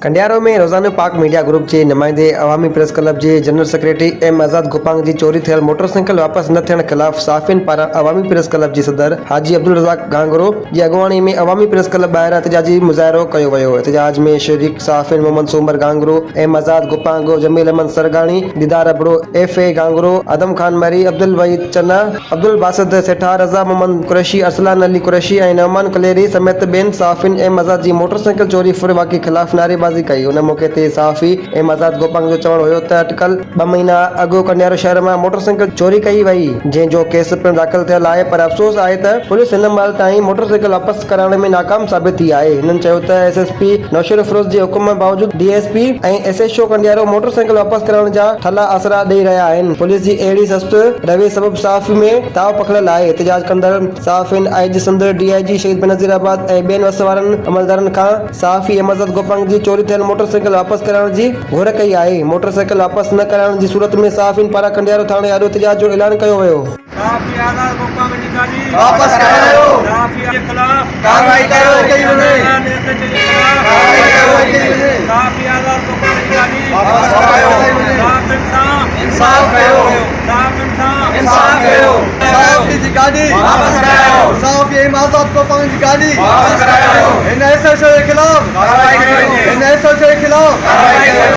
कंडियारो में रोज़ाना पाक मीडिया ग्रुप के नुमाइंदे अवामी प्रेस क्लब के जनरल सेक्रेटरी एम आज़ाद गोपांग की चोरी थियल मोटरसाइकिल वापस न थियण खिलाफ साफ़िन पारां अवामी प्रेस क्लब के सदर हाजी अब्दुल रज़ाक गांगरो की अगवानी में अवामी प्रेस क्लब ॿाहिरां एहतजाजी मुज़ाहिरो कयो वियो। एहतजाज में शरीक साफ़िन मोहम्मद सोमर गांगरो, एम आज़ाद गोपांग, जमील अहमद सरगानी, दीदार अबड़ो, FA गांगरो, आदम खान मरी, अब्दुल वहीद चन्ना, अब्दुल बासित सेठा, रज़ा मोहम्मद कुरैशी, अरसलान अली कुरैशी और नौमान कलेरी समेत बेन साफ़िन एम आज़ाद की मोटरसाइकिल चोरी फुरवा के खिलाफ नारेबाजी कई। उन मौके ते साफ़ी एम आज़ाद गोपांग जो चवण हुयो त अटकल 2 महीना अगो कंडियारो शहर में मोटरसाइकिल चोरी कई वई, जंहिंजो केस पिणु दाख़िल थियल आहे, पर अफ़सोस आहे त पुलिस हिन महिल ताईं मोटरसाइकिल वापस कराइण में नाकाम साबित थी आहे। हिननि चयो त SSP नौशर फिरोज़ जे हुकुम बावजूद DSP ऐं SHO कंडियारो मोटरसाइकिल वापस कराइण जा ठला आसरा ॾेई रहिया आहिनि। पुलिस जी अहिड़ी सख़्त रवे सबबि साफ़ी में ताव पखड़ियल आहे। एहतजाज कंदड़ साफ़िन IG सिंध, DIG शहीद बेनज़ीराबाद ऐं ॿियनि वस वारनि अमलदारनि खां साफ़ी एम आज़ाद गोपांग जी चोरी थियल मोटरसाइकिल वापस कराइण जी घुर कई आहे। मोटरसाइकिल वापस न कराइण जी सूरत में साफ़िन पारां कंडियारो थाणे आॾो एहतजाज जो ऐलान कयो वियो। साफ़ी आज़ाद गोपांग जी गाॾी वापस करायो, साफ़ी जे खिलाफ कार्रवाई कयो कई वञे, कार्रवाई कयो कई वञे, साफ़ी आज़ाद गोपांग जी गाॾी वापस करायो कई वञे, साफ़िन सां इंसाफ कयो, साफ़िन सां इंसाफ कयो, साफ़ी जी गाॾी वापस करायो, साफ़ी एम आज़ाद गोपांग जी गाॾी वापस करायो, हिन SHO जे खिलाफ कार्रवाई कयो, हिन SHO जे खिलाफ कार्रवाई कयो।